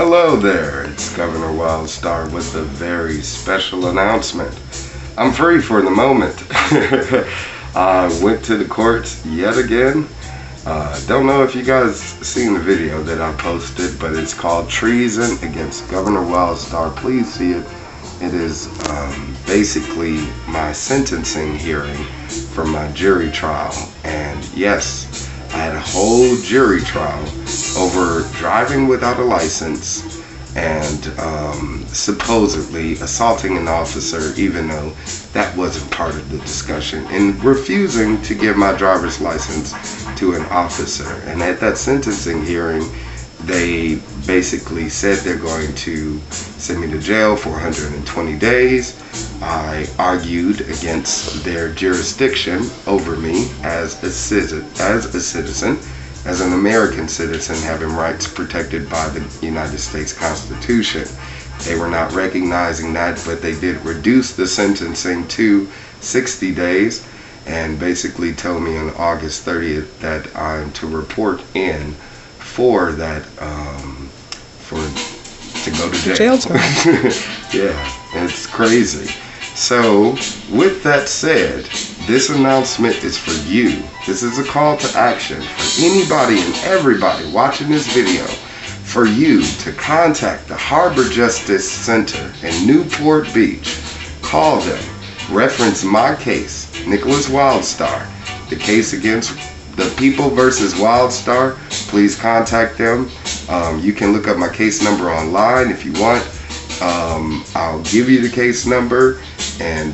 Hello there, it's Governor Wildstar with a very special announcement. I'm free for the moment. I went to the courts yet again. Don't know if you guys seen the video that I posted, but it's called Treason Against Governor Wildstar. Please see it. It is basically my sentencing hearing for my jury trial. And yes, I had a whole jury trial over driving without a license and supposedly assaulting an officer, even though that wasn't part of the discussion, and refusing to give my driver's license to an officer. And at that sentencing hearing, they basically said they're going to send me to jail for 120 days. I argued against their jurisdiction over me as a citizen, as an American citizen having rights protected by the United States Constitution. They were not recognizing that, but they did reduce the sentencing to 60 days and basically told me on August 30th that I'm to report in for that, to go to jail. Yeah, it's crazy. So, with that said, this announcement is for you. This is a call to action for anybody and everybody watching this video, for you to contact the Harbor Justice Center in Newport Beach. Call them. Reference my case, Nicholas Wildstar, the case against the People versus Wildstar. Please contact them. You can look up my case number online if you want. I'll give you the case number and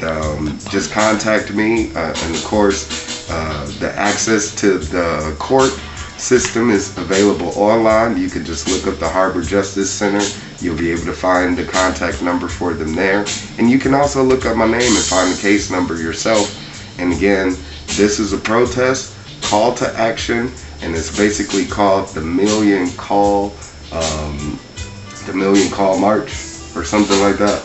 just contact me. And of course, the access to the court system is available online. You can just look up the Harbor Justice Center. You'll be able to find the contact number for them there. And you can also look up my name and find the case number yourself. And again, this is a protest call to action, and it's basically called the Million Call March or something like that.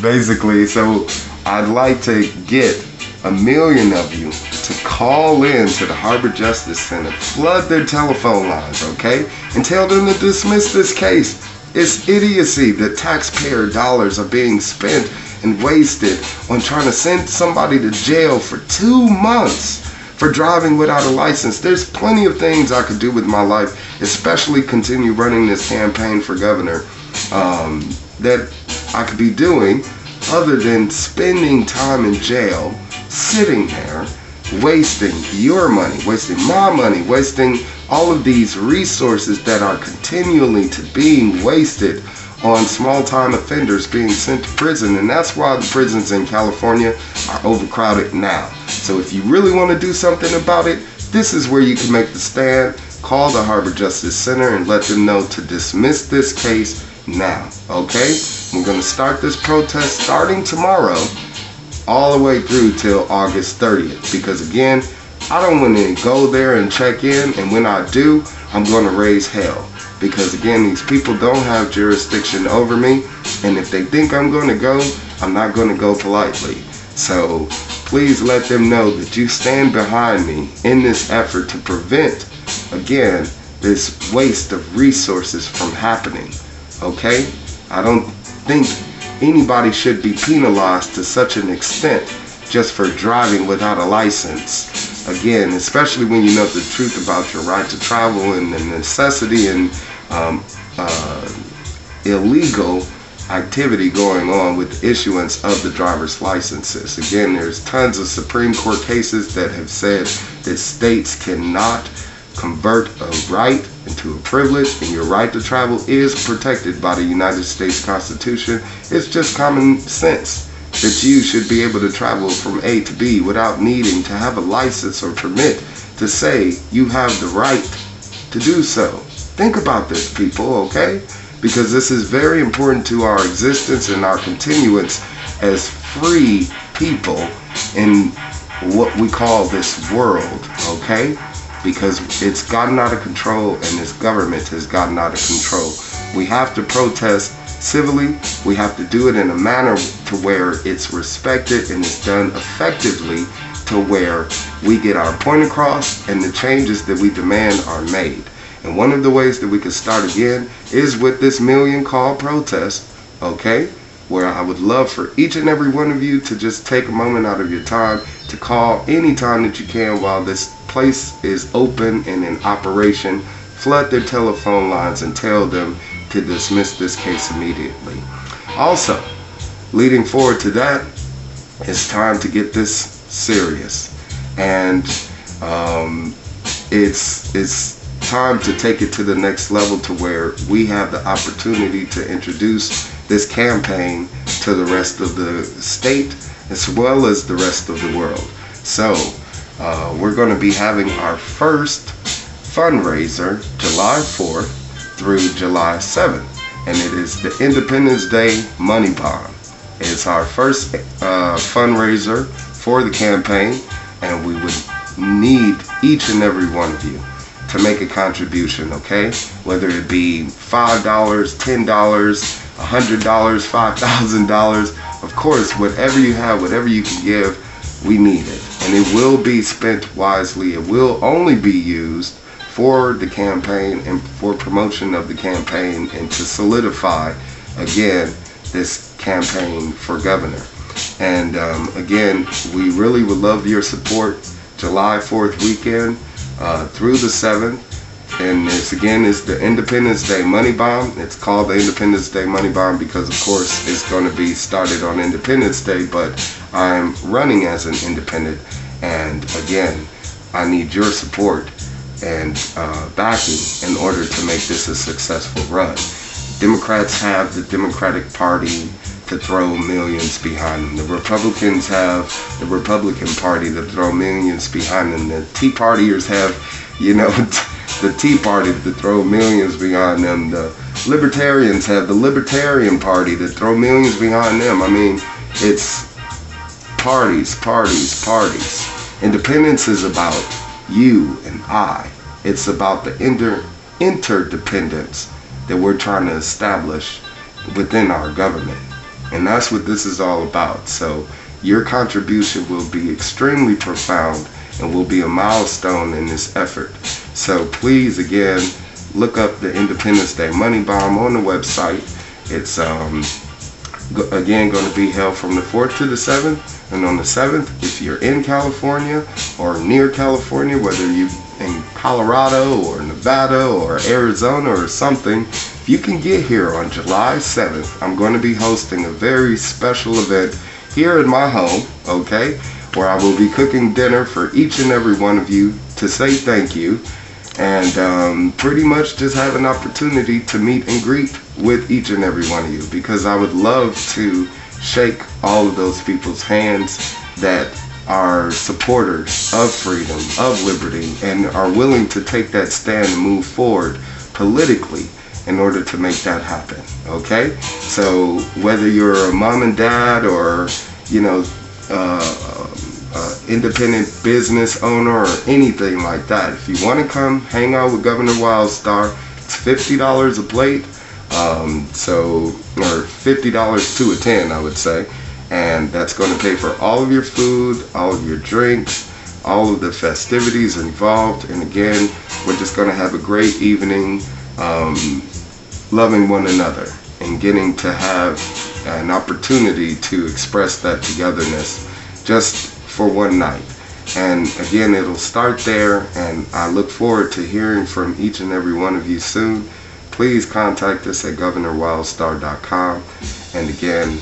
Basically, so I'd like to get 1 million of you to call in to the Harbor Justice Center, flood their telephone lines, okay, and tell them to dismiss this case. It's idiocy that taxpayer dollars are being spent and wasted on trying to send somebody to jail for 2 months for driving without a license. There's plenty of things I could do with my life, especially continue running this campaign for governor, that I could be doing other than spending time in jail, sitting there, wasting your money, wasting my money, wasting all of these resources that are continually being wasted on small-time offenders being sent to prison. And that's why the prisons in California are overcrowded now. So if you really want to do something about it, this is where you can make the stand. Call the Harbor Justice Center and let them know to dismiss this case now, okay? We're going to start this protest starting tomorrow all the way through till August 30th, because again, I don't want to go there and check in, and when I do, I'm going to raise hell. Because again, these people don't have jurisdiction over me, and if they think I'm going to go, I'm not going to go politely. So please let them know that you stand behind me in this effort to prevent, again, this waste of resources from happening, okay? I don't think anybody should be penalized to such an extent just for driving without a license. Again, especially when you know the truth about your right to travel and the necessity and illegal activity going on with the issuance of the driver's licenses. Again, there's tons of Supreme Court cases that have said that states cannot convert a right into a privilege, and your right to travel is protected by the United States Constitution. It's just common sense that you should be able to travel from A to B without needing to have a license or permit to say you have the right to do so. Think about this, people, okay? Because this is very important to our existence and our continuance as free people in what we call this world, okay? Because it's gotten out of control and this government has gotten out of control. We have to protest civilly. We have to do it in a manner to where it's respected and it's done effectively, to where we get our point across and the changes that we demand are made. And one of the ways that we can start again is with this million call protest, okay? Where I would love for each and every one of you to just take a moment out of your time to call anytime that you can while this place is open and in operation. Flood their telephone lines and tell them to dismiss this case immediately. Also, leading forward to that, it's time to get this serious. And it's time to take it to the next level to where we have the opportunity to introduce this campaign to the rest of the state as well as the rest of the world. So we're going to be having our first fundraiser July 4th through July 7th, and it is the Independence Day Money Bomb. It's our first fundraiser for the campaign, and we would need each and every one of you to make a contribution, okay? Whether it be $5, $10, $100, $5,000, of course, whatever you have, whatever you can give, we need it. And it will be spent wisely. It will only be used for the campaign and for promotion of the campaign and to solidify, again, this campaign for governor. And again, we really would love your support. July 4th weekend through the 7th. And it's the Independence Day Money Bomb. It's called the Independence Day Money Bomb because, of course, it's going to be started on Independence Day, but I'm running as an independent. And again, I need your support and backing in order to make this a successful run. Democrats have the Democratic Party to throw millions behind them. The Republicans have the Republican Party to throw millions behind them. The Tea Partiers have, the Tea Party to throw millions behind them. The Libertarians have the Libertarian Party to throw millions behind them. I mean, it's parties. Independence is about you and I. It's about the interdependence that we're trying to establish within our government. And that's what this is all about. So your contribution will be extremely profound and will be a milestone in this effort. So please, again, look up the Independence Day Money Bomb on the website. It's again going to be held from the 4th to the 7th. And on the 7th, if you're in California or near California, whether you're in Colorado or Nevada or Arizona or something, if you can get here on July 7th, I'm going to be hosting a very special event here in my home, okay, where I will be cooking dinner for each and every one of you to say thank you and pretty much just have an opportunity to meet and greet with each and every one of you, because I would love to shake all of those people's hands that are supporters of freedom, of liberty, and are willing to take that stand and move forward politically in order to make that happen, okay? So whether you're a mom and dad or, independent business owner or anything like that, if you want to come hang out with Governor Wildstar, it's $50 a plate, or $50 to attend, I would say. And that's going to pay for all of your food, all of your drinks, all of the festivities involved. And again, we're just going to have a great evening, loving one another and getting to have an opportunity to express that togetherness just for one night. And again, it'll start there, and I look forward to hearing from each and every one of you soon. Please contact us at governorwildstar.com. And again,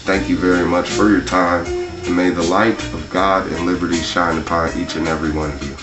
thank you very much for your time, and may the light of God and liberty shine upon each and every one of you.